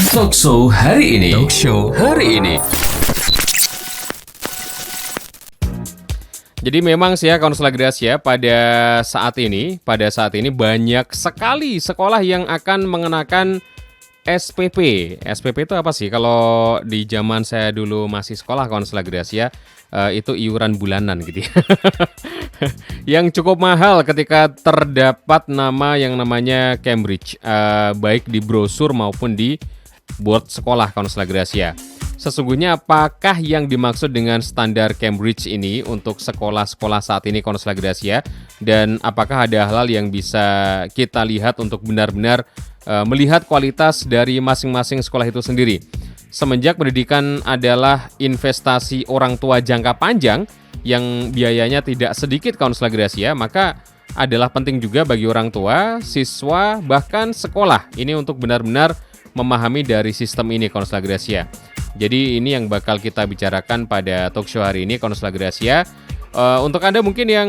Talkshow hari ini. Jadi memang sih ya Konselor Gracia pada saat ini banyak sekali sekolah yang akan mengenakan SPP. SPP itu apa sih? Kalau di zaman saya dulu masih sekolah Konselor Gracia, itu iuran bulanan gitu ya. Yang cukup mahal ketika terdapat nama yang namanya Cambridge, baik di brosur maupun di board sekolah Konselor Gracia. Sesungguhnya apakah yang dimaksud dengan standar Cambridge ini untuk sekolah-sekolah saat ini Konselor Gracia, dan apakah ada hal-hal yang bisa kita lihat untuk benar-benar melihat kualitas dari masing-masing sekolah itu sendiri. Semenjak pendidikan adalah investasi orang tua jangka panjang yang biayanya tidak sedikit Konselor Gracia, maka adalah penting juga bagi orang tua, siswa, bahkan sekolah ini untuk benar-benar memahami dari sistem ini Konselor Gracia. Jadi ini yang bakal kita bicarakan pada talkshow hari ini Konselor Gracia. Untuk Anda mungkin yang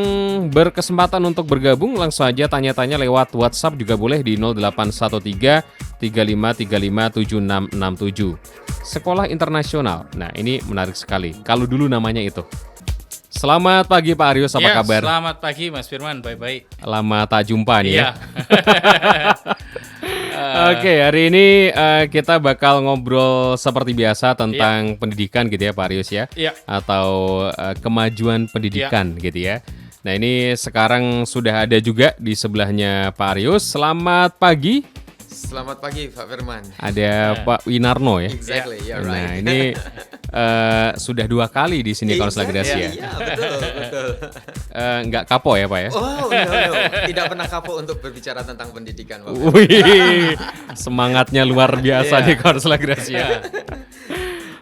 berkesempatan untuk bergabung, langsung aja tanya-tanya lewat WhatsApp juga boleh di 0813 3535 7667. Sekolah internasional. Nah, ini menarik sekali. Kalau dulu namanya itu. Selamat pagi Pak Arius, apa kabar? Selamat pagi Mas Firman, baik-baik. Lama tak jumpa nih ya. Iya. Oke, hari ini kita bakal ngobrol seperti biasa tentang pendidikan gitu ya Pak Arius ya. Iya. Atau kemajuan pendidikan gitu ya. Nah, ini sekarang sudah ada juga di sebelahnya Pak Arius. Selamat pagi. Selamat pagi Pak Firman. Ada Pak Winarno ya. Exactly, yeah, Nah, right. ini sudah 2 kali di sini Konselor Gracia. Iya, betul. Nggak kapok ya Pak ya? Oh, no. Tidak pernah kapok untuk berbicara tentang pendidikan, Pak. Wih, semangatnya luar biasa nih Konselor Gracia.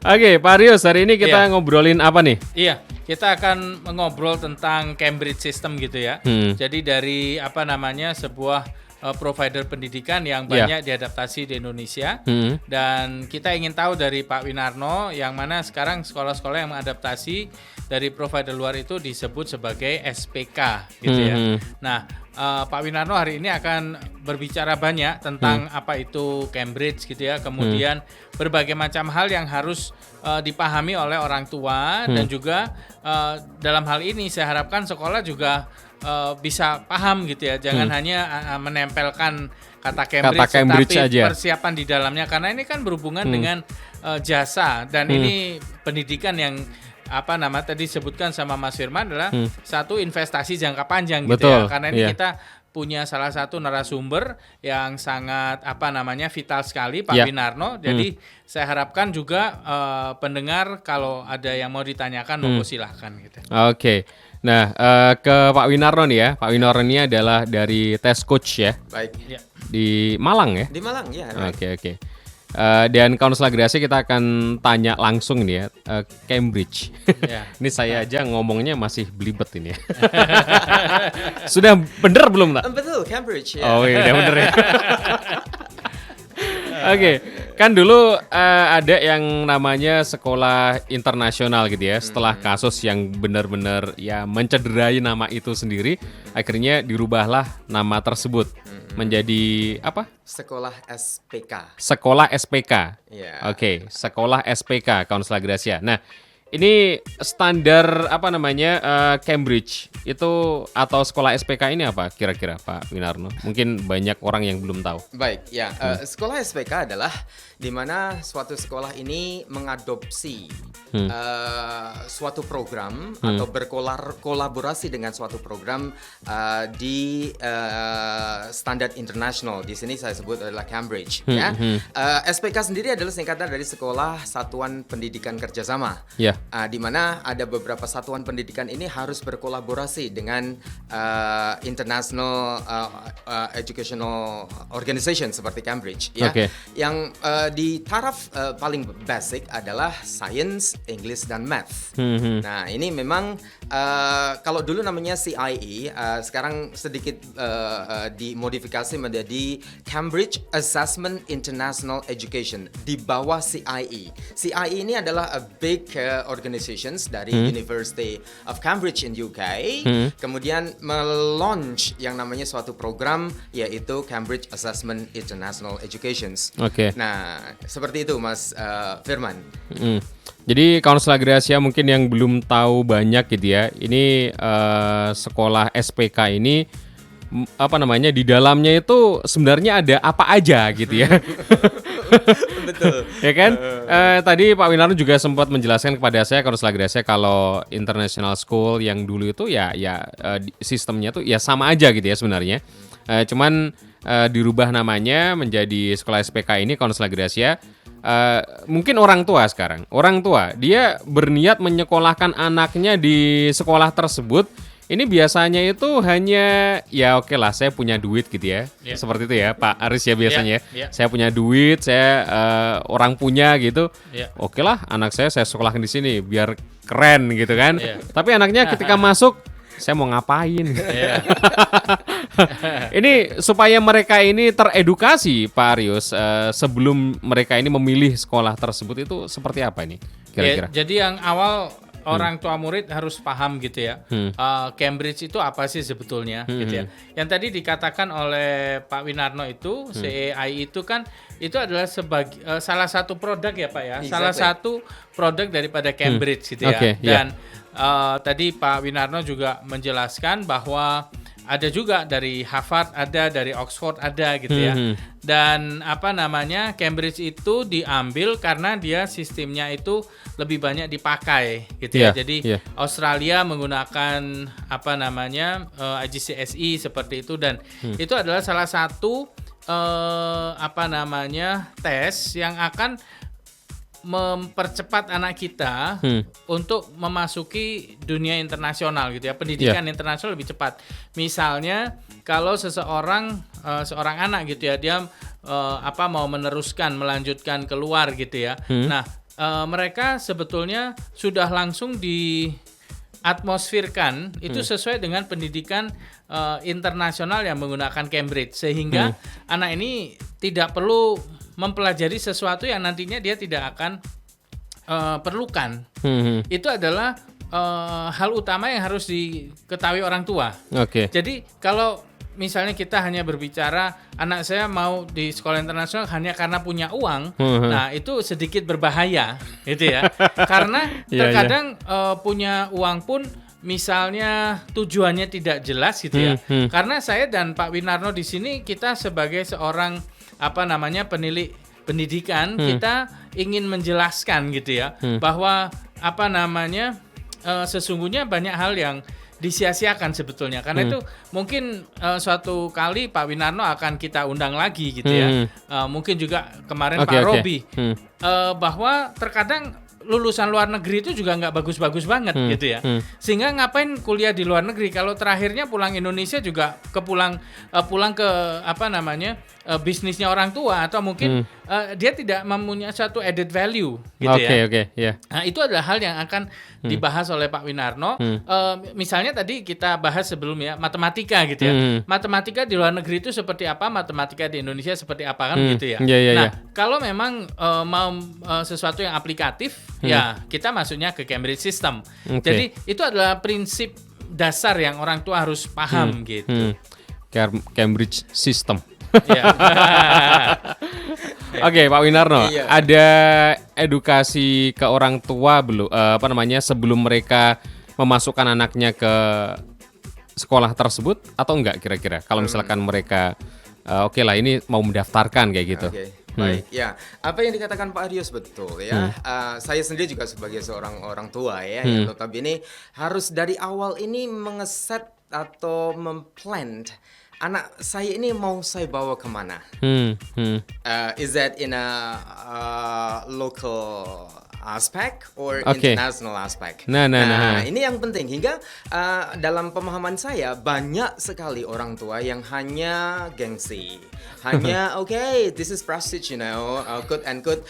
Oke, Pak Arius, hari ini kita ngobrolin apa nih? Iya, kita akan mengobrol tentang Cambridge System gitu ya. Jadi dari sebuah provider pendidikan yang banyak diadaptasi di Indonesia. Dan kita ingin tahu dari Pak Winarno yang mana sekarang sekolah-sekolah yang mengadaptasi dari provider luar itu disebut sebagai SPK gitu ya. Nah, Pak Winarno hari ini akan berbicara banyak tentang apa itu Cambridge gitu ya. Kemudian berbagai macam hal yang harus dipahami oleh orang tua dan juga dalam hal ini saya harapkan sekolah juga bisa paham gitu ya, jangan hanya menempelkan kata Cambridge tapi aja. Persiapan di dalamnya, karena ini kan berhubungan dengan jasa dan ini pendidikan yang tadi disebutkan sama Mas Firman adalah satu investasi jangka panjang gitu ya, karena ini kita punya salah satu narasumber yang sangat vital sekali Pak Winarno. Jadi saya harapkan juga pendengar kalau ada yang mau ditanyakan monggo silahkan gitu. Oke. Nah, ke Pak Winarno nih ya. Pak Winarno ini adalah dari Test Coach ya. Baik. Ya. Di Malang ya? Di Malang, ya. Oke. Dan Konselor Gracia kita akan tanya langsung nih ya, Cambridge. Ini saya aja ngomongnya masih belibet ini ya. Sudah bener belum tak? Betul, Cambridge. Ya. Oh iya, udah bener ya. Oke, kan dulu ada yang namanya sekolah internasional gitu ya. Setelah kasus yang benar-benar ya mencederai nama itu sendiri, akhirnya dirubahlah nama tersebut menjadi apa? Sekolah SPK. Sekolah SPK. Ya. Oke, sekolah SPK Konselor Gracia. Nah, ini standar Cambridge itu atau sekolah SPK ini apa kira-kira Pak Winarno? Mungkin banyak orang yang belum tahu. Baik, ya. Sekolah SPK adalah di mana suatu sekolah ini mengadopsi suatu program atau berkolaborasi dengan suatu program di standar internasional. Di sini saya sebut adalah Cambridge. SPK sendiri adalah singkatan dari Sekolah Satuan Pendidikan Kerjasama. Di mana ada beberapa satuan pendidikan ini harus berkolaborasi dengan international educational organization seperti Cambridge. Yang di taraf paling basic adalah science, English, dan math. Nah, ini memang kalau dulu namanya CIE, sekarang sedikit dimodifikasi menjadi Cambridge Assessment International Education di bawah CIE. CIE ini adalah a big organizations dari University of Cambridge in UK, kemudian melaunch yang namanya suatu program yaitu Cambridge Assessment International Educations. Oke. Nah, seperti itu Mas Firman. Jadi Kansel Agrasia mungkin yang belum tahu banyak gitu ya. Ini sekolah SPK ini di dalamnya itu sebenarnya ada apa aja gitu ya. Betul. Ya kan? Tadi Pak Winarno juga sempat menjelaskan kepada saya Kansel Agrasia kalau international school yang dulu itu sistemnya tuh ya sama aja gitu ya sebenarnya. Cuman dirubah namanya menjadi sekolah SPK ini Kansel Agrasia. Mungkin orang tua dia berniat menyekolahkan anaknya di sekolah tersebut. Ini biasanya itu hanya oke lah saya punya duit gitu ya. Seperti itu ya Pak Aris ya biasanya. Saya punya duit, saya orang punya gitu. Oke lah anak saya sekolahkan di sini biar keren gitu kan. Tapi anaknya ketika masuk saya mau ngapain? Ini supaya mereka ini teredukasi Pak Arius sebelum mereka ini memilih sekolah tersebut itu seperti apa nih kira-kira? Jadi yang awal orang tua murid harus paham gitu ya. Cambridge itu apa sih sebetulnya gitu ya. Yang tadi dikatakan oleh Pak Winarno itu CAI itu kan itu adalah salah satu produk ya Pak ya. Exactly. Salah satu produk daripada Cambridge gitu ya. Dan tadi Pak Winarno juga menjelaskan bahwa ada juga dari Harvard, ada dari Oxford, ada gitu ya. Dan Cambridge itu diambil karena dia sistemnya itu lebih banyak dipakai gitu ya. Jadi Australia menggunakan IGCSE seperti itu dan itu adalah salah satu tes yang akan mempercepat anak kita untuk memasuki dunia internasional gitu ya, pendidikan internasional lebih cepat. Misalnya kalau seorang anak gitu ya, dia mau melanjutkan keluar gitu ya. Nah, mereka sebetulnya sudah langsung diatmosferkan itu sesuai dengan pendidikan internasional yang menggunakan Cambridge sehingga anak ini tidak perlu mempelajari sesuatu yang nantinya dia tidak akan perlukan. Itu adalah hal utama yang harus diketahui orang tua. Jadi kalau misalnya kita hanya berbicara anak saya mau di sekolah internasional hanya karena punya uang, nah itu sedikit berbahaya, gitu ya. Karena terkadang punya uang pun misalnya tujuannya tidak jelas gitu ya. Karena saya dan Pak Winarno di sini kita sebagai seorang penilik pendidikan kita ingin menjelaskan gitu ya bahwa sesungguhnya banyak hal yang disia-siakan sebetulnya karena itu mungkin suatu kali Pak Winarno akan kita undang lagi gitu ya mungkin juga kemarin Pak Robi bahwa terkadang lulusan luar negeri itu juga nggak bagus-bagus banget gitu ya sehingga ngapain kuliah di luar negeri kalau terakhirnya pulang Indonesia juga pulang ke bisnisnya orang tua atau mungkin dia tidak mempunyai satu added value gitu Nah itu adalah hal yang akan dibahas oleh Pak Winarno. Misalnya tadi kita bahas sebelumnya matematika gitu ya. Matematika di luar negeri itu seperti apa, matematika di Indonesia seperti apa kan gitu ya. Kalau memang mau sesuatu yang aplikatif ya kita masuknya ke Cambridge System. Jadi itu adalah prinsip dasar yang orang tua harus paham gitu. Cambridge System. Oke, Pak Winarno, ada edukasi ke orang tua belum? Sebelum mereka memasukkan anaknya ke sekolah tersebut atau enggak kira-kira? Kalau misalkan mereka ini mau mendaftarkan kayak gitu. Baik, ya. Apa yang dikatakan Pak Arius betul ya. Saya sendiri juga sebagai seorang orang tua ya, yang notabene harus dari awal ini mengeset atau memplan anak saya ini mau saya bawa kemana? Is that in a local aspect or international aspect? Nah, ini yang penting hingga dalam pemahaman saya banyak sekali orang tua yang hanya gengsi, hanya this is prestige, quote and quote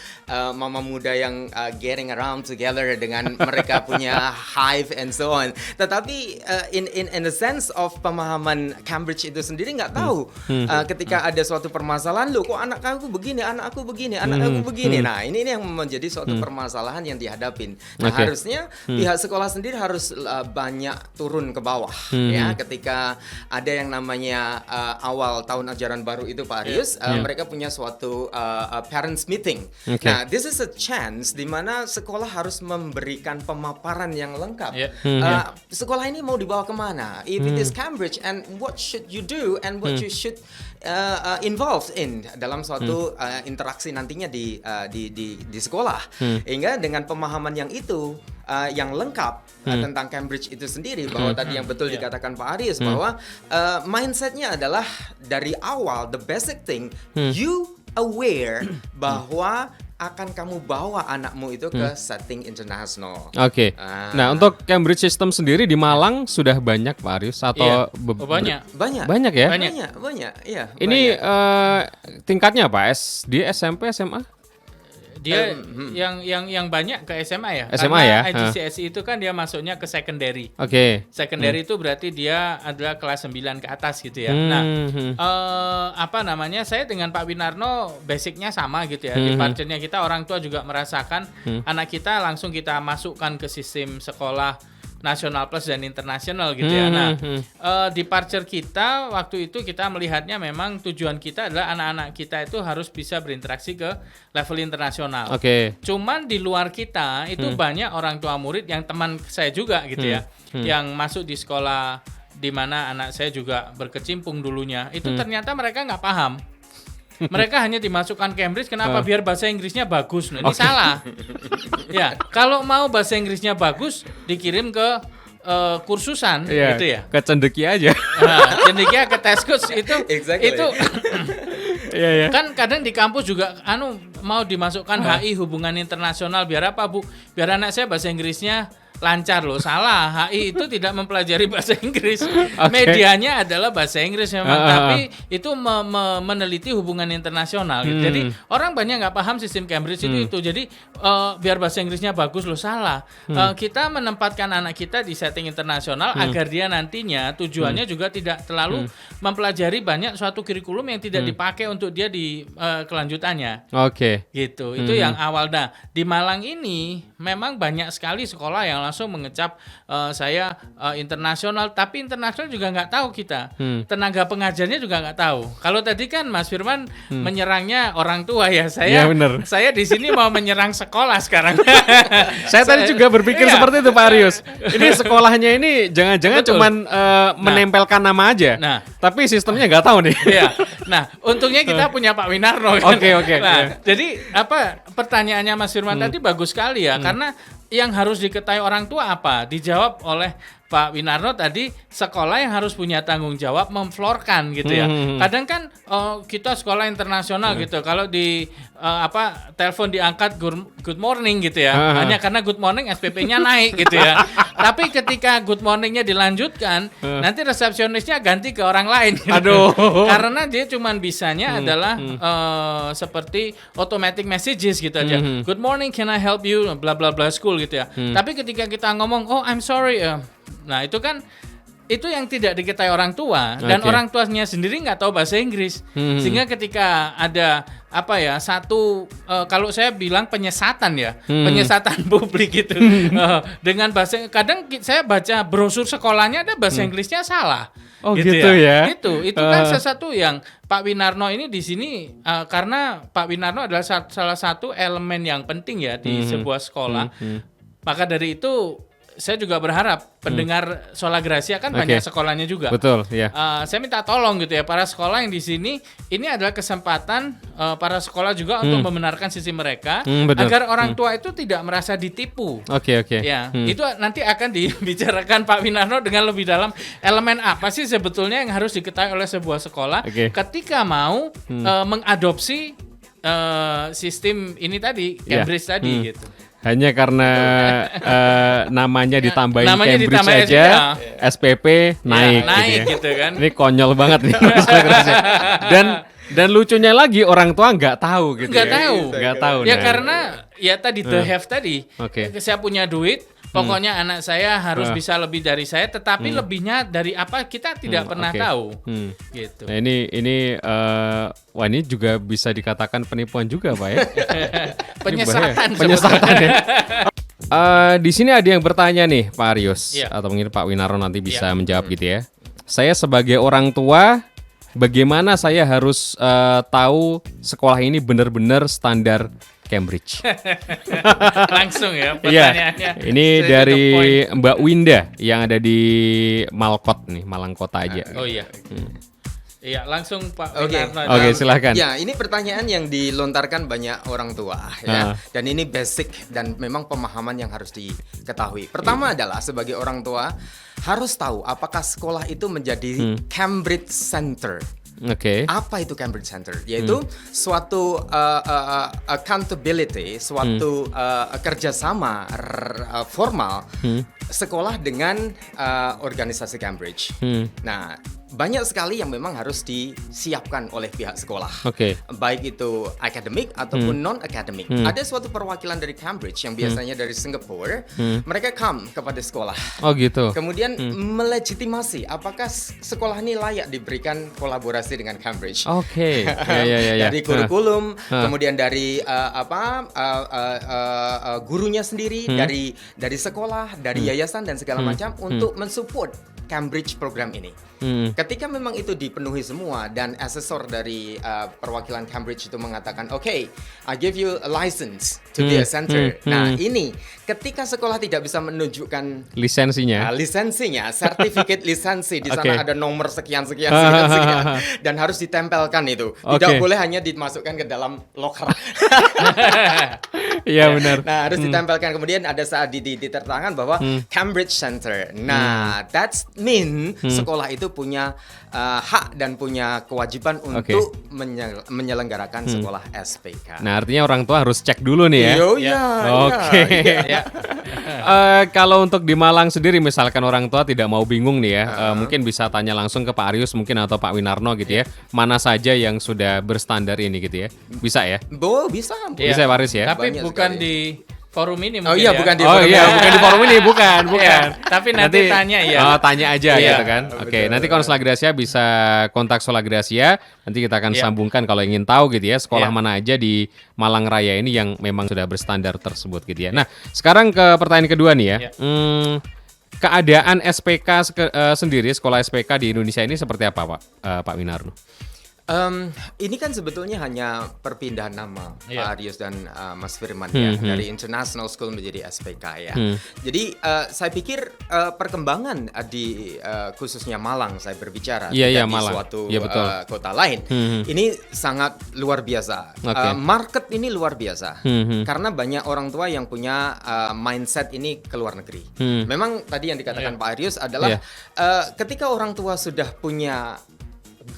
mama muda yang getting around together dengan mereka punya hive and so on. Tetapi in the sense of pemahaman Cambridge itu sendiri nggak tahu ketika ada suatu permasalahan, loh kok anak aku begini, anak aku begini. Nah ini yang menjadi suatu permasalahan permasalahan yang dihadapin. Nah, harusnya pihak sekolah sendiri harus banyak turun ke bawah ya ketika ada yang namanya awal tahun ajaran baru itu Pak Arius, mereka punya suatu parents meeting. Nah, this is a chance di mana sekolah harus memberikan pemaparan yang lengkap. Sekolah ini mau dibawa kemana? If it is Cambridge, and what should you do and what you should involved in dalam suatu interaksi nantinya di sekolah. Hingga dengan pemahaman yang itu yang lengkap tentang Cambridge itu sendiri, bahwa tadi yang betul dikatakan Pak Arius bahwa mindsetnya adalah dari awal, the basic thing, you aware bahwa akan kamu bawa anakmu itu ke setting internasional. Oke. Nah, untuk Cambridge System sendiri di Malang sudah banyak Pak Arius atau banyak. Banyak ya? Banyak. Iya. Ini tingkatnya apa? SD, SMP, SMA? Dia yang banyak ke SMA ya. SMA karena ya. IGCSE itu kan dia masuknya ke secondary. Secondary itu berarti dia adalah kelas 9 ke atas gitu ya. Nah, saya dengan Pak Winarno basicnya sama gitu ya. Departure-nya kita, orang tua juga merasakan anak kita langsung kita masukkan ke sistem sekolah nasional plus dan internasional gitu ya. Nah, departure kita waktu itu kita melihatnya memang tujuan kita adalah anak-anak kita itu harus bisa berinteraksi ke level internasional. Cuman di luar kita itu banyak orang tua murid yang teman saya juga gitu ya, yang masuk di sekolah di mana anak saya juga berkecimpung dulunya. Itu ternyata mereka nggak paham. Mereka hanya dimasukkan Cambridge, kenapa? Biar bahasa Inggrisnya bagus. Nah, ini salah. Ya, kalau mau bahasa Inggrisnya bagus, dikirim ke kursusan, gitu ya. Ke Cendekia aja. Nah, Cendekia ke Teskus itu, itu kan kadang di kampus juga, mau dimasukkan HI hubungan internasional, biar apa Bu? Biar anak saya bahasa Inggrisnya lancar loh. Salah, HI itu tidak mempelajari bahasa Inggris. Medianya adalah bahasa Inggris memang, tapi itu meneliti hubungan internasional gitu. Jadi orang banyak nggak paham sistem Cambridge itu. Jadi biar bahasa Inggrisnya bagus loh, salah. Kita menempatkan anak kita di setting internasional agar dia nantinya tujuannya juga tidak terlalu mempelajari banyak suatu kurikulum yang tidak dipakai untuk dia di kelanjutannya. Gitu. Itu yang awal. Nah, di Malang ini memang banyak sekali sekolah yang langsung mengecap saya internasional, tapi internasional juga nggak tahu kita. Tenaga pengajarnya juga nggak tahu. Kalau tadi kan Mas Firman menyerangnya orang tua ya, saya di sini mau menyerang sekolah sekarang. Saya tadi juga berpikir seperti itu Pak Arius. Ini sekolahnya ini jangan-jangan cuman menempelkan nama aja. Nah, tapi sistemnya nggak tahu nih. Nah, untungnya kita punya Pak Winarno. Nah, jadi pertanyaannya Mas Firman tadi bagus sekali ya, karena yang harus diketahui orang tua apa? Dijawab oleh Pak Winarno tadi, sekolah yang harus punya tanggung jawab memflorkan gitu ya. Kadang kan kita sekolah internasional gitu, kalau di telepon diangkat good morning gitu ya, hanya karena good morning SPP-nya naik gitu ya. Tapi ketika good morning-nya dilanjutkan, nanti resepsionisnya ganti ke orang lain. Gitu. Karena dia cuman bisanya adalah seperti automatic messages gitu aja. Good morning, can I help you? Bla bla bla school gitu ya. Tapi ketika kita ngomong, oh I'm sorry, nah itu kan itu yang tidak diketahui orang tua, dan orang tuanya sendiri nggak tahu bahasa Inggris, sehingga ketika ada satu kalau saya bilang penyesatan ya, penyesatan publik itu dengan bahasa, kadang saya baca brosur sekolahnya ada bahasa Inggrisnya salah. Gitu ya. Itu kan sesuatu yang Pak Winarno ini di sini karena Pak Winarno adalah salah satu elemen yang penting ya di sebuah sekolah. Maka dari itu saya juga berharap pendengar Sola Gracia kan banyak sekolahnya juga. Betul, ya. Saya minta tolong gitu ya, para sekolah yang di sini, ini adalah kesempatan para sekolah juga untuk membenarkan sisi mereka agar orang tua itu tidak merasa ditipu. Ya, itu nanti akan dibicarakan Pak Winarno dengan lebih dalam, elemen apa sih sebetulnya yang harus diketahui oleh sebuah sekolah ketika mau mengadopsi sistem ini tadi, Cambridge tadi gitu. Hanya karena namanya ditambahin Cambridge aja, SPP naik gitu kan. Ini konyol banget nih. Dan lucunya lagi orang tua nggak tahu gitu. Nggak tahu. Ya Karena ya tadi the have tadi. Saya punya duit, Pokoknya anak saya harus bisa lebih dari saya, tetapi lebihnya dari apa kita tidak pernah tahu. Gitu. Nah, ini wah ini juga bisa dikatakan penipuan juga, Pak ya. Penyesatan. Penyesatan ya. Di sini ada yang bertanya nih, Pak Aryus, Iya. atau mungkin Pak Winarno nanti bisa menjawab gitu ya. Saya sebagai orang tua, bagaimana saya harus tahu sekolah ini benar-benar standar Cambridge? Langsung ya Iya, pertanyaannya. ini Straight to the dari point. Mbak Winda yang ada di Malkot nih, Malang Kota aja. Oh iya. Iya, langsung Pak Oke. Winarno. Oke, silahkan. Ya, ini pertanyaan yang dilontarkan banyak orang tua ya. Ah. Dan ini basic dan memang pemahaman yang harus diketahui. Pertama adalah sebagai orang tua harus tahu apakah sekolah itu menjadi Cambridge Center. Oke. Apa itu Cambridge Center? Yaitu suatu accountability, suatu kerjasama formal sekolah dengan organisasi Cambridge. Nah, banyak sekali yang memang harus disiapkan oleh pihak sekolah. Oke. Baik itu akademik ataupun non-akademik. Ada suatu perwakilan dari Cambridge yang biasanya dari Singapura. Mereka come kepada sekolah. Oh gitu. Kemudian melegitimasi apakah sekolah ini layak diberikan kolaborasi dengan Cambridge. Oke. Ya. Dari kurikulum, kemudian dari gurunya sendiri, dari sekolah, dari yayasan dan segala macam untuk mensupport Cambridge program ini. Ketika memang itu dipenuhi semua dan asesor dari perwakilan Cambridge itu mengatakan, "Okay, I give you a license to be a center." Nah, ini ketika sekolah tidak bisa menunjukkan Lisensinya. lisensinya, sertifikat lisensi di sana Oke. ada nomor sekian dan harus ditempelkan itu. Tidak Oke. boleh hanya dimasukkan ke dalam loker. Iya benar. Nah, harus ditempelkan. Kemudian ada saat ditertangan bahwa Cambridge Center. Nah, that's mean sekolah itu punya hak dan punya kewajiban untuk menyelenggarakan sekolah SPK. Nah, artinya orang tua harus cek dulu nih ya. Oke. Ya. Kalau untuk di Malang sendiri misalkan orang tua tidak mau bingung nih ya, mungkin bisa tanya langsung ke Pak Aryus mungkin atau Pak Winarno gitu ya. Mana saja yang sudah berstandar ini gitu ya. Bisa ya? Bisa. Bisa ya, Pak Aryus ya? Tapi Banyak bukan sekali. di forum ini Oh mungkin iya, ya. bukan di Oh forum iya, ini. bukan di forum ini, bukan. Iya, tapi nanti tanya ya. Oh, tanya aja Iya, gitu kan. Oke, nanti Konselor Gracia bisa kontak Sola Gracia. Nanti kita akan Iya. sambungkan kalau ingin tahu gitu ya, sekolah Iya. mana aja di Malang Raya ini yang memang sudah berstandar tersebut gitu ya. Nah, sekarang ke pertanyaan kedua nih ya. Iya. Keadaan SPK sendiri, sekolah SPK di Indonesia ini seperti apa, Pak Winarno? Ini kan sebetulnya hanya perpindahan nama Iya. Pak Aryus dan Mas Firman ya dari International School menjadi SPK ya. Jadi saya pikir perkembangan di khususnya Malang saya berbicara Iya, tidak iya, di Malang. suatu Iya, betul. kota lain. Ini sangat luar biasa. Oke. Market ini luar biasa karena banyak orang tua yang punya mindset ini ke luar negeri. Memang tadi yang dikatakan Pak Aryus adalah ketika orang tua sudah punya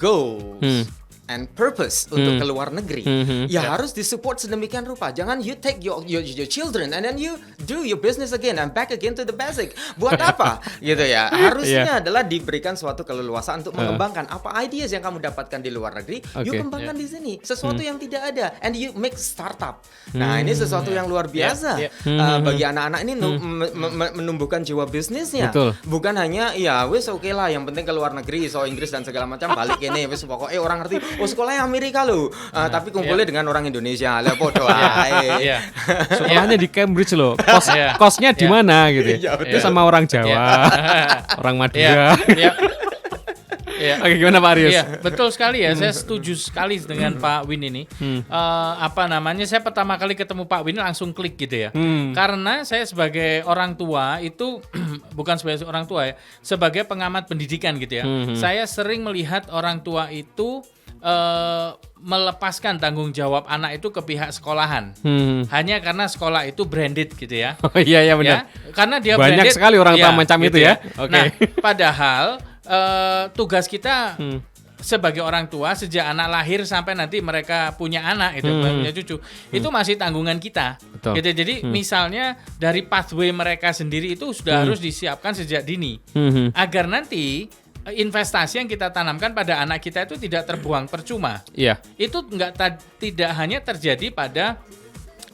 goals and purpose untuk ke luar negeri, ya harus disupport sedemikian rupa. Jangan you take your children and then you do your business again and back again to the basic. Buat apa? Gitu ya. Harusnya adalah diberikan suatu keleluasaan untuk mengembangkan apa ideas yang kamu dapatkan di luar negeri, you Oke. kembangkan di sini. Sesuatu yang tidak ada and you make startup. Nah, ini sesuatu yang luar biasa. Bagi anak-anak ini menumbuhkan jiwa bisnisnya. Betul. Bukan hanya ya wis oke lah yang penting ke luar negeri so Inggris dan segala macam balik ini wis pokoknya orang ngerti oh sekolahnya Amerika loh tapi kumpulnya dengan orang Indonesia lah podo ae. Iya. Sekolahnya di Cambridge loh. Iya. Kosnya di mana gitu Iya, ya? betul. Itu sama orang Jawa, orang Madura. Iya. Iya. Oke, gimana Pak Aryus? Iya, betul sekali ya. Saya setuju sekali dengan Pak Win ini. Saya pertama kali ketemu Pak Win langsung klik gitu ya. Karena saya sebagai orang tua itu bukan sebagai orang tua ya, sebagai pengamat pendidikan gitu ya. Saya sering melihat orang tua itu melepaskan tanggung jawab anak itu ke pihak sekolahan. Hanya karena sekolah itu branded gitu ya. Oh iya Ya, benar. karena dia Banyak branded, sekali orang tua iya, macam gitu itu ya. Oke. Nah, padahal tugas kita sebagai orang tua sejak anak lahir sampai nanti mereka punya anak itu punya cucu itu masih tanggungan kita. Betul. Gitu. Jadi misalnya dari pathway mereka sendiri itu sudah harus disiapkan sejak dini agar nanti investasi yang kita tanamkan pada anak kita itu tidak terbuang percuma. Iya. Itu tidak hanya terjadi pada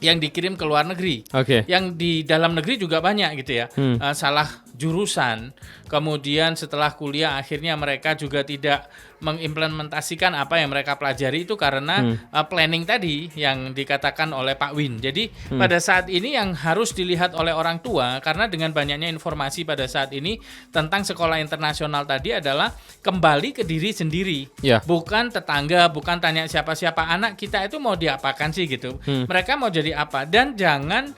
yang dikirim ke luar negeri. Yang di dalam negeri juga banyak gitu ya. Salah jurusan. Kemudian setelah kuliah akhirnya mereka juga tidak mengimplementasikan apa yang mereka pelajari itu karena planning tadi yang dikatakan oleh Pak Win. Jadi pada saat ini yang harus dilihat oleh orang tua, karena dengan banyaknya informasi pada saat ini tentang sekolah internasional tadi adalah kembali ke diri sendiri. Bukan tetangga, bukan tanya siapa-siapa, anak kita itu mau diapakan sih gitu. Mereka mau jadi apa, dan jangan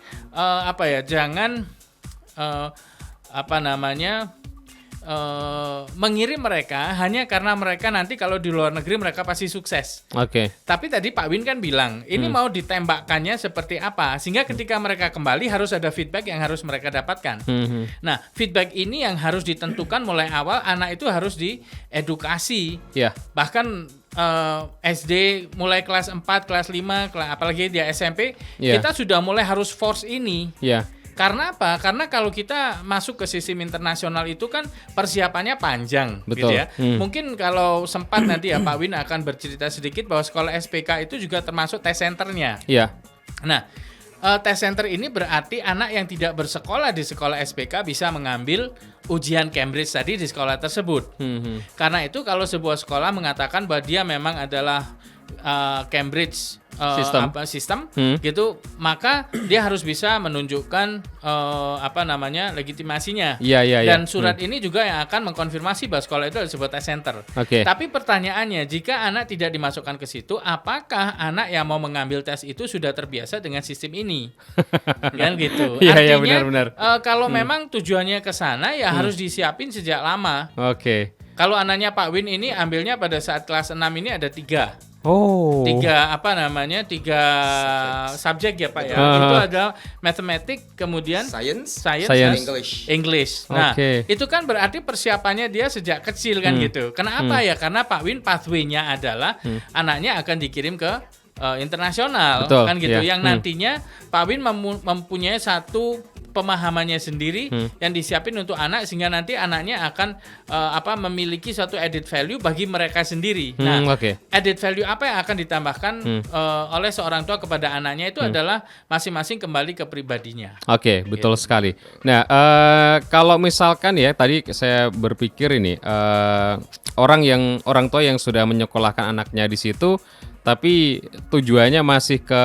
mengirim mereka hanya karena mereka nanti kalau di luar negeri mereka pasti sukses. Tapi tadi Pak Win kan bilang ini mau ditembakkannya seperti apa, sehingga ketika mereka kembali harus ada feedback yang harus mereka dapatkan. Nah, feedback ini yang harus ditentukan mulai awal, anak itu harus diedukasi. Bahkan SD mulai kelas 4, kelas 5, apalagi dia SMP, kita sudah mulai harus force ini. Karena apa? Karena kalau kita masuk ke sistem internasional itu kan persiapannya panjang. Gitu ya. Mungkin kalau sempat nanti ya Pak Win akan bercerita sedikit bahwa sekolah SPK itu juga termasuk tes centernya. Nah, tes center ini berarti anak yang tidak bersekolah di sekolah SPK bisa mengambil ujian Cambridge tadi di sekolah tersebut. Karena itu kalau sebuah sekolah mengatakan bahwa dia memang adalah Cambridge sistem gitu, maka dia harus bisa menunjukkan legitimasinya. Dan surat ini juga yang akan mengkonfirmasi bahwa sekolah itu adalah sebuah tes center. Tapi pertanyaannya, jika anak tidak dimasukkan ke situ, apakah anak yang mau mengambil tes itu sudah terbiasa dengan sistem ini? Kan gitu. Artinya benar. Kalau memang tujuannya ke sana ya harus disiapin sejak lama. Kalau anaknya Pak Win ini ambilnya pada saat kelas 6 ini ada 3 subjek ya Pak ya. Itu ada mathematics, kemudian science dan English. Nah, itu kan berarti persiapannya dia sejak kecil kan gitu. Kenapa ya? Karena Pak Win pathway-nya adalah anaknya akan dikirim ke internasional kan gitu. Yang nantinya Pak Win mempunyai satu pemahamannya sendiri yang disiapin untuk anak, sehingga nanti anaknya akan memiliki suatu added value bagi mereka sendiri. Added value apa yang akan ditambahkan oleh seorang tua kepada anaknya itu adalah masing-masing kembali ke pribadinya. Betul sekali. Nah, kalau misalkan ya tadi saya berpikir ini orang tua yang sudah menyekolahkan anaknya di situ, tapi tujuannya masih ke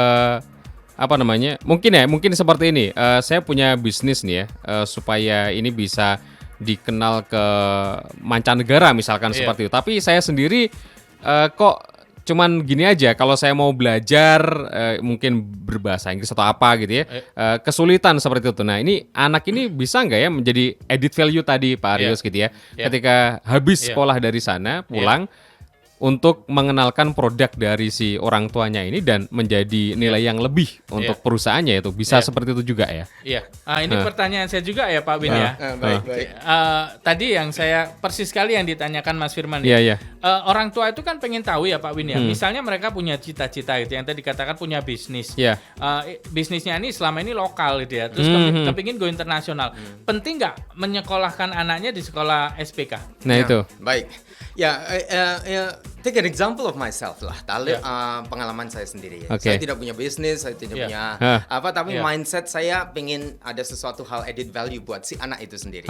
mungkin seperti ini, saya punya bisnis nih ya, supaya ini bisa dikenal ke mancanegara misalkan seperti itu. Tapi saya sendiri kok cuman gini aja, kalau saya mau belajar mungkin berbahasa Inggris atau apa gitu ya, kesulitan seperti itu. Nah, ini anak ini bisa nggak ya menjadi added value tadi Pak Arius gitu ya, ketika habis sekolah dari sana pulang, untuk mengenalkan produk dari si orang tuanya ini dan menjadi nilai yang lebih untuk perusahaannya, itu bisa seperti itu juga ya? Ini pertanyaan saya juga ya Pak Win ya. Baik. Tadi yang saya persis sekali yang ditanyakan Mas Firman. Orang tua itu kan pengen tahu ya Pak Win ya. Misalnya mereka punya cita-cita gitu, yang tadi dikatakan punya bisnis. Bisnisnya ini selama ini lokal gitu ya. Terus kepingin go internasional. Penting nggak menyekolahkan anaknya di sekolah SPK? Nah itu. Baik. Take an example of myself lah. Pengalaman saya sendiri ya. Saya tidak punya bisnis, saya tidak punya tapi mindset saya pengen ada sesuatu hal added value buat si anak itu sendiri.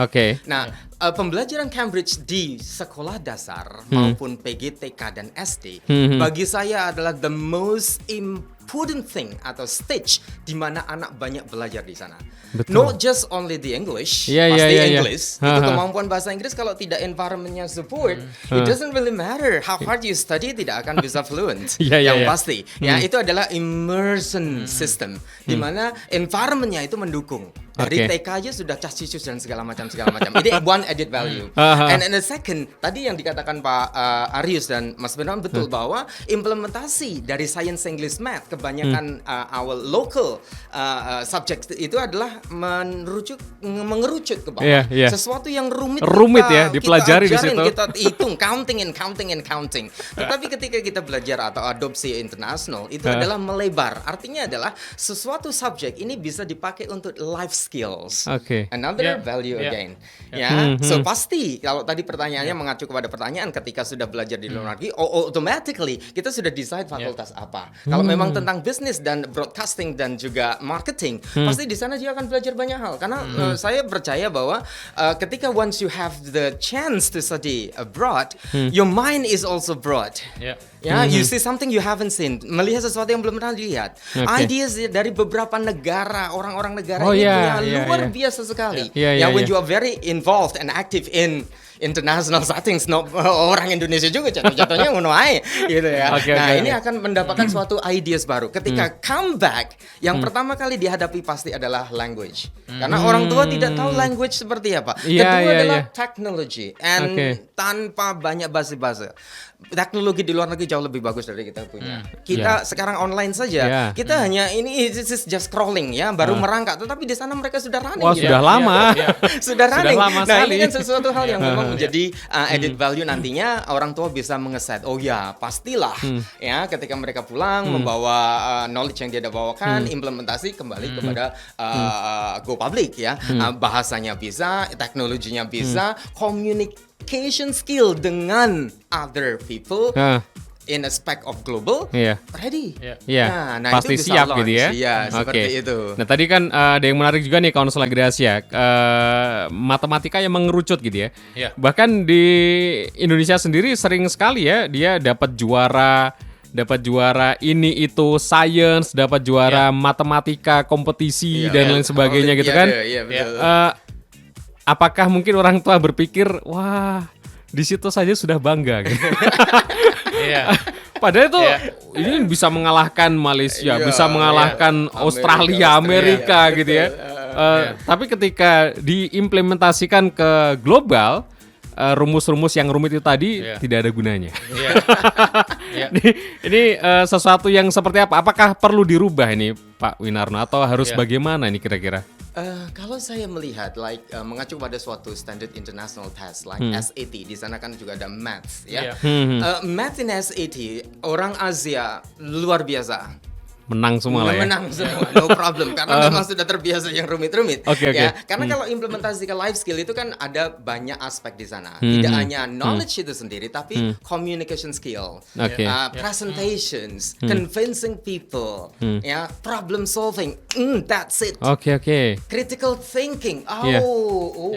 Nah, pembelajaran Cambridge di sekolah dasar maupun PG, TK dan SD bagi saya adalah the most important thing atau stage di mana anak banyak belajar di sana. Not just only the English, pasti English. Itu kemampuan bahasa Inggris kalau tidak environment-nya support, it doesn't really matter how hard you study, tidak akan bisa fluent. Yang pasti, itu adalah immersion system, di mana environment-nya itu mendukung. Dari TK aja sudah cacicus dan segala macam. Ini one added value. And the second, tadi yang dikatakan Pak Arius dan Mas Firman betul bahwa implementasi dari science, English, math kebanyakan our local subject itu adalah mengerucut ke bawah. Sesuatu yang rumit ya dipelajari di situ. Kita hitung counting. Tetapi ketika kita belajar atau adopsi internasional itu adalah melebar. Artinya adalah sesuatu subjek ini bisa dipakai untuk life skills. Another value again. So pasti kalau tadi pertanyaannya mengacu kepada pertanyaan ketika sudah belajar di luar negeri, automatically kita sudah decide fakultas apa. Kalau memang tentang tentang bisnis dan broadcasting dan juga marketing, pasti di sana dia akan belajar banyak hal. Karena saya percaya bahwa ketika once you have the chance to study abroad, your mind is also broad. Ya, you see something you haven't seen, melihat sesuatu yang belum pernah dilihat. Ideas dari beberapa negara, orang-orang negara ini punya luar biasa sekali. When you are very involved and active in international settings, orang Indonesia juga jatuhnya ngono ae gitu ya. Ini akan mendapatkan suatu ideas baru. Ketika come back, yang pertama kali dihadapi pasti adalah language. Karena orang tua tidak tahu language seperti apa. Kedua adalah technology, and tanpa banyak basa-basi. Teknologi di luar negeri jauh lebih bagus dari kita punya. Kita sekarang online saja. Kita hanya ini is just scrolling ya, baru merangkak. Tetapi di sana mereka sudah running. Wah, sudah lama. Sudah running. Nah, ini kan sesuatu hal yang memang menjadi added value nantinya orang tua bisa mengeset. Oh ya, pastilah ya ketika mereka pulang membawa knowledge yang dia bawakan, implementasi kembali kepada go public ya. Bahasanya bisa, teknologinya bisa, communication skill dengan other people in aspect of global ready. Nah, pasti itu siap launch, gitu ya. Iya, seperti itu. Nah, tadi kan ada yang menarik juga nih Kawan Selagi Rahasia, matematika yang mengerucut gitu ya. Bahkan di Indonesia sendiri sering sekali ya dia dapat juara ini itu science, dapat juara matematika kompetisi dan lain sebagainya gitu kan. Apakah mungkin orang tua berpikir, wah, di situ saja sudah bangga gitu. Padahal itu ini bisa mengalahkan Malaysia, bisa mengalahkan Australia, Amerika gitu ya. Tapi ketika diimplementasikan ke global, rumus-rumus yang rumit itu tadi tidak ada gunanya. Ini sesuatu yang seperti apa? Apakah perlu dirubah ini Pak Winarno atau harus bagaimana ini kira-kira? Kalau saya melihat, mengacu pada suatu standard international test, SAT, di sana kan juga ada maths, ya. Maths in SAT, orang Asia luar biasa. Menang semua lah ya. Menang semua, no problem. Karena memang sudah terbiasa yang rumit-rumit. Ya, karena kalau implementasi ke life skill itu kan ada banyak aspek di sana. Tidak hanya knowledge itu sendiri, tapi communication skill, presentations, convincing people, ya, problem solving. That's it. Critical thinking.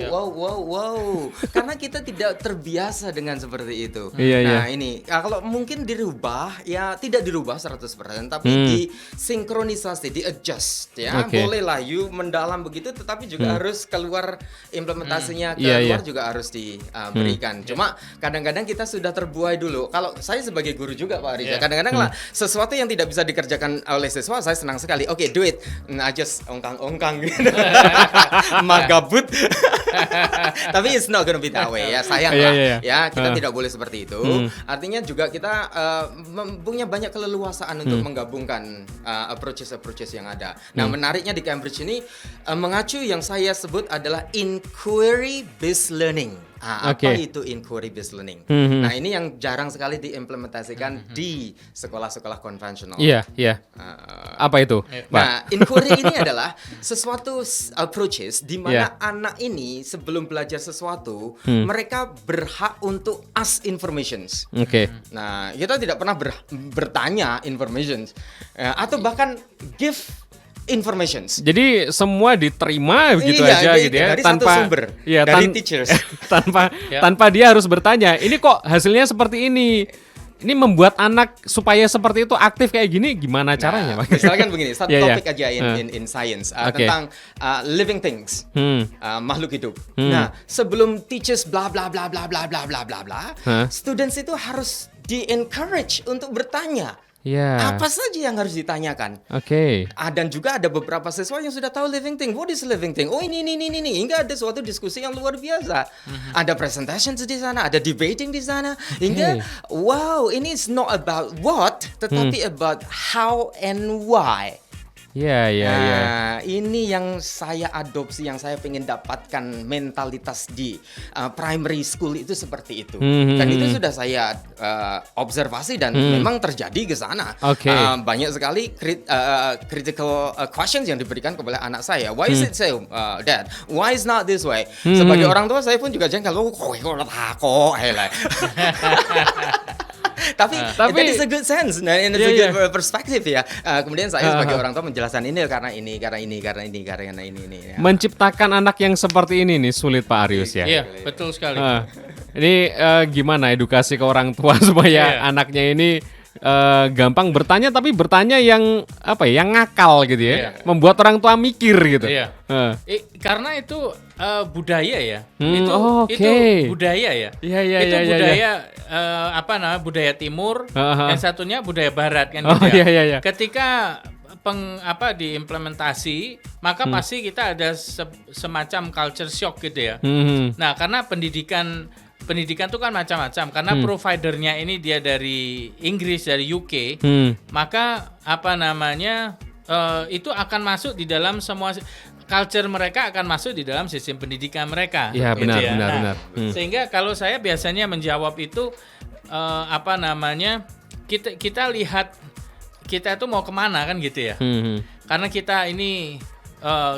Wow. Karena kita tidak terbiasa dengan seperti itu. Nah, ini kalau mungkin dirubah, ya tidak dirubah 100%, tapi sinkronisasi, di-adjust ya. Bolehlah you mendalam begitu, tetapi juga harus keluar implementasinya keluar juga harus diberikan. Cuma kadang-kadang kita sudah terbuai dulu. Kalau saya sebagai guru juga Pak Riza, kadang-kadang lah sesuatu yang tidak bisa dikerjakan oleh siswa, saya senang sekali. Do it. Nah, just ongkang-ongkang gitu. Magabut. Tapi it's not gonna be that way ya, sayang lah. Ya, kita tidak boleh seperti itu. Artinya juga kita punya banyak keleluasaan untuk menggabungkan approaches yang ada. Nah, menariknya di Cambridge ini mengacu yang saya sebut adalah inquiry based learning. Apa itu inquiry based learning? Nah, ini yang jarang sekali diimplementasikan di sekolah-sekolah konvensional. Apa itu, Pak? Nah, inquiry ini adalah sesuatu approaches di mana anak ini sebelum belajar sesuatu, mereka berhak untuk ask informations. Nah, kita tidak pernah bertanya informations atau bahkan give informations. Jadi semua diterima begitu aja gitu ya, dari tanpa satu sumber, dari teachers. tanpa dia harus bertanya, ini kok hasilnya seperti ini. Ini membuat anak supaya seperti itu aktif kayak gini, gimana caranya, Pak? Misalkan begini, satu topik aja in science tentang living things, makhluk hidup. Nah, sebelum teachers bla bla bla bla bla bla bla bla bla, students itu harus di-encourage untuk bertanya. Apa saja yang harus ditanyakan? Dan juga ada beberapa siswa yang sudah tahu living thing. What is living thing? Oh, ini. Hingga ada suatu diskusi yang luar biasa. Ada presentations di sana, ada debating di sana. Hingga wow, ini is not about what, tetapi about how and why. Ini yang saya adopsi, yang saya pengen dapatkan mentalitas di primary school itu seperti itu. Dan itu sudah saya observasi dan memang terjadi ke sana. Banyak sekali critical questions yang diberikan kepada anak saya. Why is it so, Dad? Why is not this way? Sebagai orang tua saya pun juga jengkel. Tapi that is a good sense, nah, and it's a good perspective ya. Kemudian saya sebagai orang tua menjelaskan ini karena ini ya. Menciptakan anak yang seperti ini nih sulit Pak Arius ya. Iya, betul sekali. Ini gimana edukasi ke orang tua supaya anaknya ini gampang bertanya, tapi bertanya yang apa ya, yang ngakal gitu ya, membuat orang tua mikir gitu. Iya. Karena itu budaya ya, itu budaya ya. Itu budaya budaya Timur, yang satunya budaya Barat kan gitu ya. Ketika diimplementasi, maka pasti kita ada semacam culture shock gitu ya. Nah, karena pendidikan itu kan macam-macam, karena providernya ini dia dari Inggris, dari UK, maka itu akan masuk di dalam semua culture mereka, akan masuk di dalam sistem pendidikan mereka. Ya, gitu benar, ya. benar. Sehingga kalau saya biasanya menjawab itu kita lihat kita itu mau kemana kan gitu ya. Karena kita ini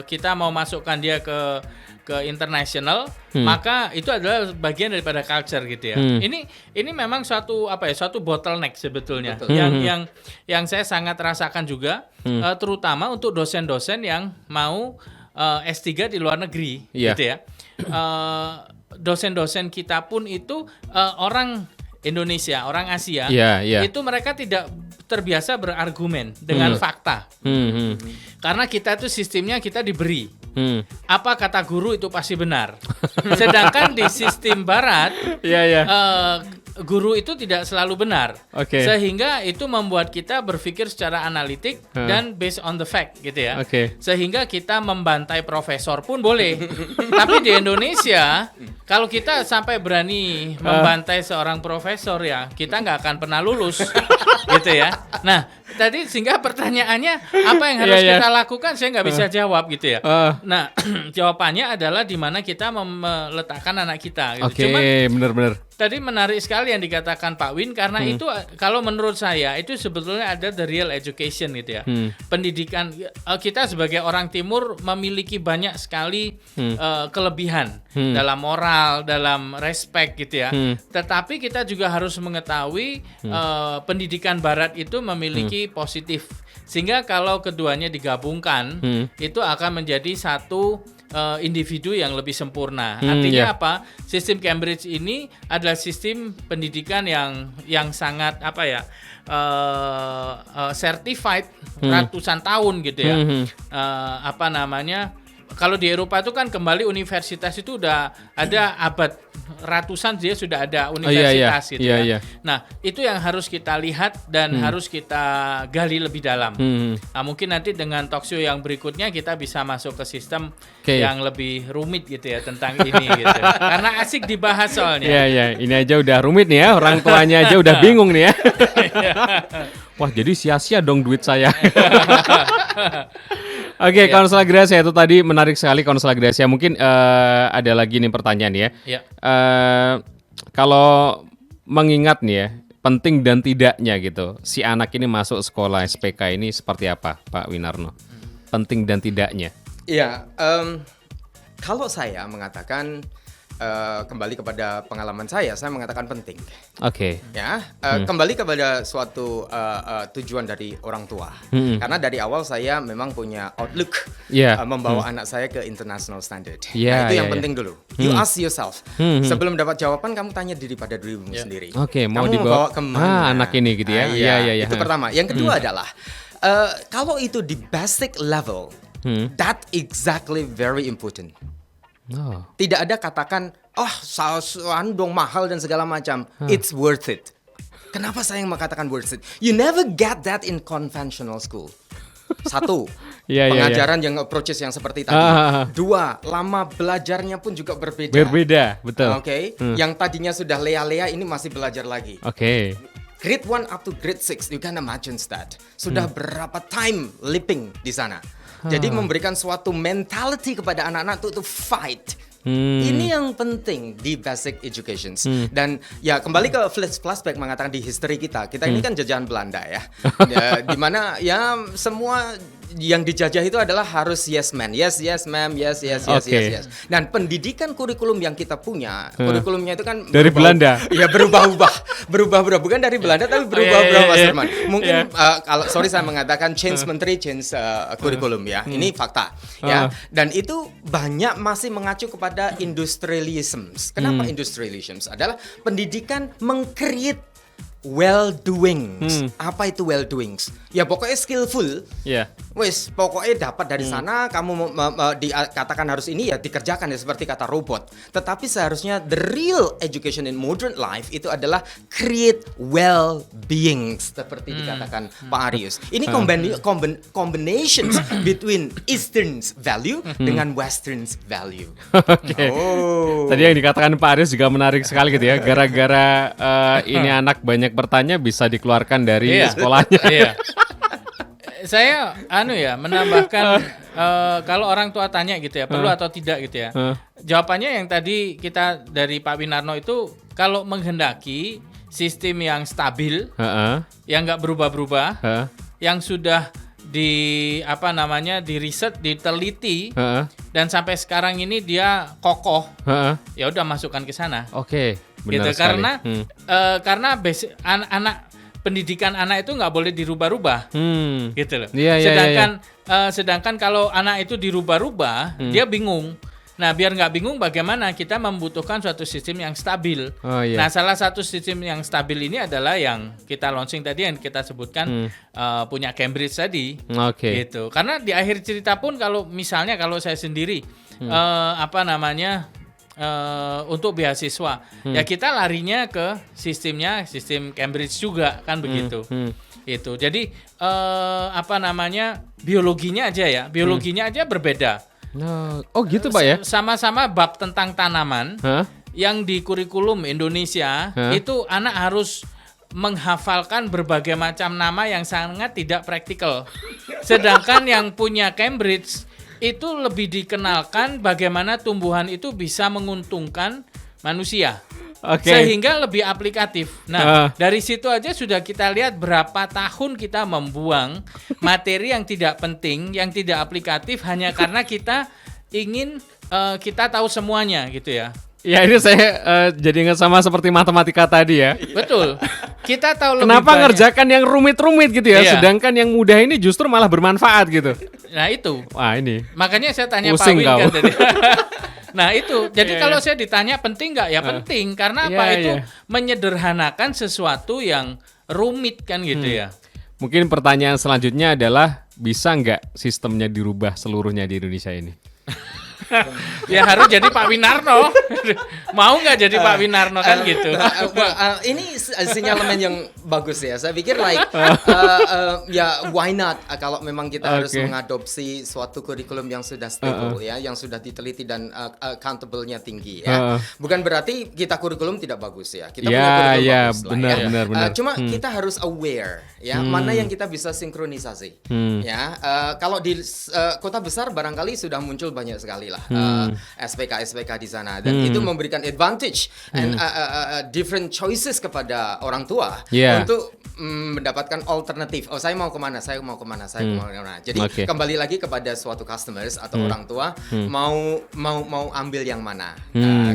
kita mau masukkan dia ke international, maka itu adalah bagian daripada culture gitu ya. Ini memang suatu bottleneck sebetulnya. Yang saya sangat rasakan juga, terutama untuk dosen-dosen yang mau S3 di luar negeri gitu ya. Dosen-dosen kita pun itu orang Indonesia, orang Asia, itu mereka tidak terbiasa berargumen dengan fakta. Karena kita itu sistemnya kita diberi. Apa kata guru itu pasti benar. Sedangkan di sistem Barat, guru itu tidak selalu benar. Sehingga itu membuat kita berpikir secara analitik dan based on the fact gitu ya. Sehingga kita membantai profesor pun boleh. Tapi di Indonesia, kalau kita sampai berani membantai seorang profesor ya, kita nggak akan pernah lulus gitu ya. Nah, tadi sehingga pertanyaannya apa yang harus kita lakukan, saya nggak bisa jawab gitu ya. Nah, jawabannya adalah di mana kita meletakkan anak kita gitu. Cuman benar-benar. Tadi menarik sekali yang dikatakan Pak Win, karena itu kalau menurut saya itu sebetulnya ada the real education gitu ya. Pendidikan kita sebagai orang Timur memiliki banyak sekali kelebihan dalam moral, dalam respect gitu ya. Tetapi kita juga harus mengetahui pendidikan Barat itu memiliki positif. Sehingga kalau keduanya digabungkan, itu akan menjadi satu individu yang lebih sempurna. Artinya apa? Sistem Cambridge ini adalah sistem pendidikan yang sangat certified ratusan tahun gitu ya. Kalau di Eropa itu kan kembali universitas itu udah ada abad ratusan, dia sudah ada universitas gitu ya. Nah, itu yang harus kita lihat dan harus kita gali lebih dalam. Nah, mungkin nanti dengan talkshow yang berikutnya kita bisa masuk ke sistem yang lebih rumit gitu ya tentang ini gitu. Karena asik dibahas soalnya. Ini aja udah rumit nih ya, orang tuanya aja udah bingung nih ya. Wah, jadi sia-sia dong duit saya. Oke, Konselor Gracia, itu tadi menarik sekali Konselor Gracia. Mungkin ada lagi nih pertanyaan ya. Kalau mengingat nih ya, penting dan tidaknya gitu, si anak ini masuk sekolah SPK ini seperti apa, Pak Winarno? Penting dan tidaknya. Iya, kalau saya mengatakan kembali kepada pengalaman saya mengatakan penting. Ya, kembali kepada suatu tujuan dari orang tua. Karena dari awal saya memang punya outlook membawa anak saya ke international standard. Nah, itu yang penting dulu. You ask yourself. Sebelum dapat jawaban, kamu tanya pada dirimu sendiri. Mau kamu dibawa kemana? Anak ini gitu ya. Itu pertama. Yang kedua adalah kalau itu di basic level, that exactly very important. Tidak ada katakan, dong mahal dan segala macam. It's worth it. Kenapa saya mengatakan worth it? You never get that in conventional school. Satu, pengajaran yang approaches yang seperti tadi. Dua, lama belajarnya pun juga berbeda. Betul. Yang tadinya sudah lea-lea ini masih belajar lagi. Grade 1 up to grade 6, you can imagine that. Sudah berapa time leaping di sana. Jadi memberikan suatu mentality kepada anak-anak to fight. Ini yang penting di basic education. Dan ya kembali ke flashback mengatakan di history kita ini kan jajahan Belanda ya. Di mana ya semua yang dijajah itu adalah harus yes man, yes ma'am, yes. Dan pendidikan kurikulum yang kita punya, kurikulumnya itu kan dari Belanda. Ya berubah-ubah, bukan dari Belanda tapi berubah-ubah, Mas Herman. Mungkin kalau saya mengatakan change menteri, change kurikulum ya. Ini fakta ya. Dan itu banyak masih mengacu kepada industrialism. Kenapa industrialism? Adalah pendidikan meng-create well-doings. Apa itu well-doings? Ya pokoknya skillful. Yeah. Wes, pokoknya dapat dari sana, kamu dikatakan harus ini ya dikerjakan ya seperti kata robot. Tetapi seharusnya the real education in modern life itu adalah create well-beings seperti dikatakan Pak Arius. Ini combinations between Eastern's value dengan Western's value. Oke. Tadi yang dikatakan Pak Arius juga menarik sekali gitu ya. Gara-gara ini anak banyak bertanya bisa dikeluarkan dari sekolahnya. Iya. Saya menambahkan kalau orang tua tanya gitu ya, perlu atau tidak gitu ya. Jawabannya yang tadi kita dari Pak Winarno itu, kalau menghendaki sistem yang stabil, yang nggak berubah-berubah, yang sudah di riset, diteliti, dan sampai sekarang ini dia kokoh, ya udah masukkan ke sana. Oke. Benar gitu sekali. Karena pendidikan anak itu nggak boleh dirubah-rubah, gitu loh. Sedangkan kalau anak itu dirubah-rubah, dia bingung. Nah, biar nggak bingung, bagaimana kita membutuhkan suatu sistem yang stabil. Nah, salah satu sistem yang stabil ini adalah yang kita launching tadi, yang kita sebutkan punya Cambridge tadi. Gitu. Karena di akhir cerita pun kalau saya sendiri untuk beasiswa, ya kita larinya ke sistem Cambridge juga kan begitu. Itu. Jadi biologinya aja berbeda. Oh gitu Pak ya? Sama-sama bab tentang tanaman, yang di kurikulum Indonesia itu anak harus menghafalkan berbagai macam nama yang sangat tidak praktikal. Sedangkan yang punya Cambridge itu lebih dikenalkan bagaimana tumbuhan itu bisa menguntungkan manusia. Sehingga lebih aplikatif. Nah, dari situ aja sudah kita lihat berapa tahun kita membuang materi yang tidak penting, yang tidak aplikatif hanya karena kita ingin kita tahu semuanya gitu ya. Ya ini saya jadi ingat sama seperti matematika tadi ya. Betul. Kita tahu lebih Kenapa banyak. ngerjakan yang rumit-rumit gitu ya, sedangkan yang mudah ini justru malah bermanfaat gitu. Nah itu. Wah ini. Makanya saya tanya Pak Pusing Win kan tadi. Nah itu, jadi kalau saya ditanya penting nggak? Ya penting, karena itu menyederhanakan sesuatu yang rumit kan gitu ya. Mungkin pertanyaan selanjutnya adalah, bisa nggak sistemnya dirubah seluruhnya di Indonesia ini? Ya harus jadi Pak Winarno. Mau nggak jadi Pak Winarno kan gitu. Ini sinyalemen yang bagus ya. Saya pikir why not kalau memang kita harus mengadopsi suatu kurikulum yang sudah stable ya, yang sudah diteliti dan accountable-nya tinggi ya. Bukan berarti kita kurikulum tidak bagus ya. Kita punya kurikulum bagus benar. Cuma kita harus aware ya, mana yang kita bisa sinkronisasi. Ya, kalau di kota besar barangkali sudah muncul banyak sekali lah SPK di sana, dan itu memberikan advantage and different choices kepada orang tua untuk mendapatkan alternatif. Oh, saya mau kemana? Jadi kembali lagi kepada suatu customers atau orang tua mau ambil yang mana.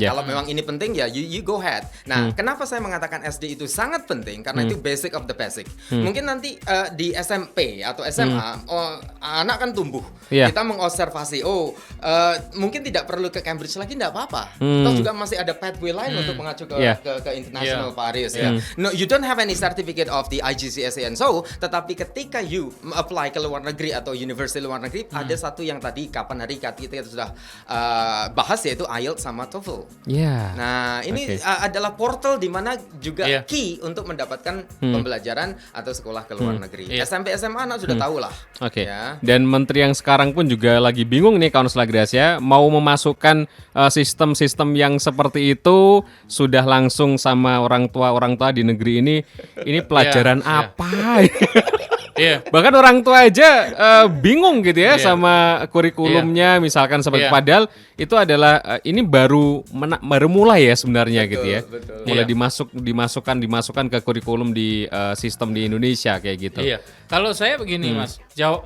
Kalau memang ini penting ya you go ahead. Nah, kenapa saya mengatakan SD itu sangat penting? Karena itu basic of the basic. Mungkin nanti di SMP atau SMA anak kan tumbuh. Kita mengobservasi. Mungkin tidak perlu ke Cambridge lagi, tidak apa-apa. Toh juga masih ada pathway lain untuk mengacu ke international, Pak Arius. No, you don't have any certificate of the IGCSE and so, tetapi ketika you apply ke luar negeri atau university luar negeri, ada satu yang tadi kapan hari kita sudah bahas, yaitu IELTS sama TOEFL. Nah, ini adalah portal di mana juga key untuk mendapatkan pembelajaran atau sekolah ke luar negeri. SMP SMA anak sudah tahu lah. Dan menteri yang sekarang pun juga lagi bingung nih, Kaunselor Gracia, mau memasukkan sistem-sistem yang seperti itu sudah langsung sama orang tua di negeri ini pelajaran apa? Iya. Bahkan orang tua aja bingung gitu ya sama kurikulumnya misalkan seperti padahal itu adalah ini baru mulai ya sebenarnya gitu ya. Betul. Mulai dimasukkan ke kurikulum di sistem di Indonesia kayak gitu. Iya. Kalau saya begini Mas,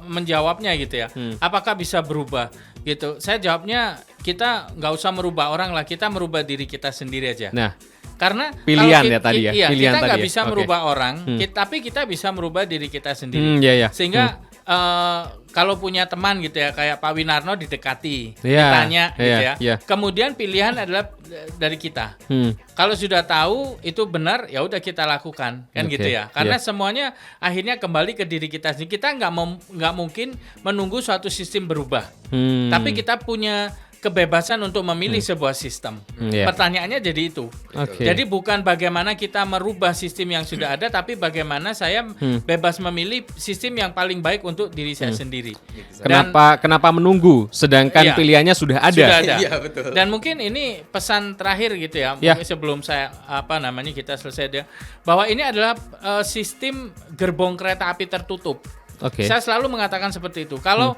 menjawabnya gitu ya. Apakah bisa berubah gitu? Saya jawabnya kita nggak usah merubah orang lah, kita merubah diri kita sendiri aja. Nah, karena pilihan kalau ya tadi ya. Iya, Pilihan kita nggak tadi ya. bisa merubah orang, tapi kita bisa merubah diri kita sendiri. Iya. Sehingga kalau punya teman gitu ya, kayak Pak Winarno didekati, Iya, ditanya gitu ya. iya. Kemudian pilihan adalah dari kita. Kalau sudah tahu itu benar, ya udah kita lakukan, kan Oke, gitu ya. Karena iya. semuanya akhirnya kembali ke diri kita sendiri. Kita nggak mungkin menunggu suatu sistem berubah, tapi kita punya kebebasan untuk memilih sebuah sistem. Iya. Pertanyaannya jadi itu. Oke. Jadi bukan bagaimana kita merubah sistem yang sudah ada, tapi bagaimana saya bebas memilih sistem yang paling baik untuk diri saya sendiri. Dan Kenapa menunggu sedangkan Iya. pilihannya sudah ada? sudah ada. Iya, betul. Dan mungkin ini pesan terakhir gitu ya, Ya. mungkin sebelum saya kita selesai dia, bahwa ini adalah sistem gerbong kereta api tertutup. Oke. Saya selalu mengatakan seperti itu. Kalau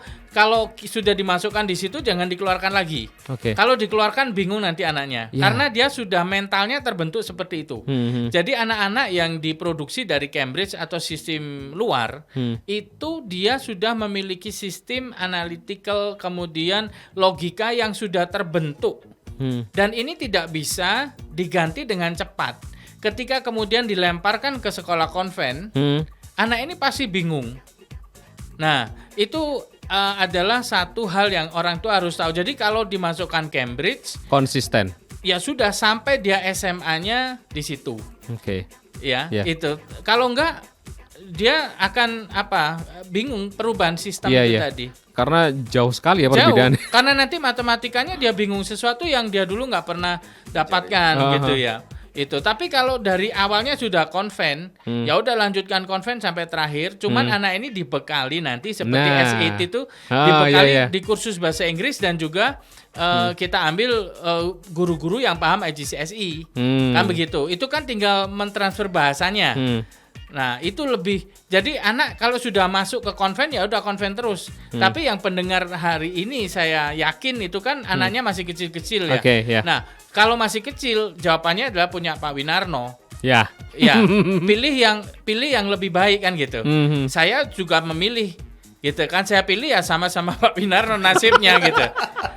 sudah dimasukkan di situ jangan dikeluarkan lagi. Oke. Kalau dikeluarkan bingung nanti anaknya. Ya. Karena dia sudah mentalnya terbentuk seperti itu. Jadi anak-anak yang diproduksi dari Cambridge atau sistem luar itu dia sudah memiliki sistem analytical kemudian logika yang sudah terbentuk. Dan ini tidak bisa diganti dengan cepat. Ketika kemudian dilemparkan ke sekolah konven, anak ini pasti bingung. Nah, itu adalah satu hal yang orang tua harus tahu. Jadi kalau dimasukkan Cambridge, Konsisten. ya sudah sampai dia SMA-nya di situ. Oke. Ya, Ya. itu. Kalau enggak dia akan bingung perubahan sistem Iya, itu iya. tadi. Karena jauh sekali ya Jauh, perbedaannya. karena nanti matematikanya dia bingung sesuatu yang dia dulu nggak pernah dapatkan gitu ya. Itu. Tapi kalau dari awalnya sudah konven, ya udah lanjutkan konven sampai terakhir. Cuman anak ini dibekali nanti seperti Nah. S8 itu Oh, dibekali iya, iya. di kursus bahasa Inggris dan juga kita ambil guru-guru yang paham IGCSE. Kan begitu. Itu kan tinggal mentransfer bahasanya. Nah, itu lebih. Jadi anak kalau sudah masuk ke konven ya udah konven terus. Tapi yang pendengar hari ini saya yakin itu kan anaknya masih kecil-kecil ya. Oke, ya. Nah, kalau masih kecil jawabannya adalah punya Pak Winarno. Ya. Ya, pilih yang lebih baik kan gitu. Saya juga memilih gitu kan, saya pilih ya sama-sama Pak Winarno nasibnya gitu.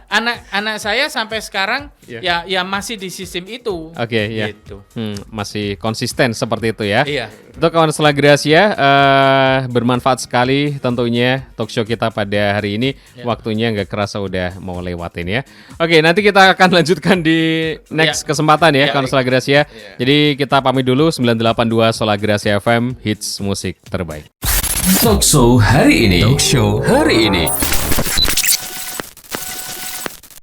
Anak saya sampai sekarang ya masih di sistem itu. Oke, ya. Gitu. Masih konsisten seperti itu ya. Iya. Untuk kawan Sekolah Gracia, bermanfaat sekali tentunya talk show kita pada hari ini. Waktunya nggak kerasa udah mau lewatin ya. Oke, nanti kita akan lanjutkan di next kesempatan ya, kawan Sekolah Gracia. Jadi kita pamit dulu, 982 Sekolah Gracia FM, hits musik terbaik. Talk show hari ini.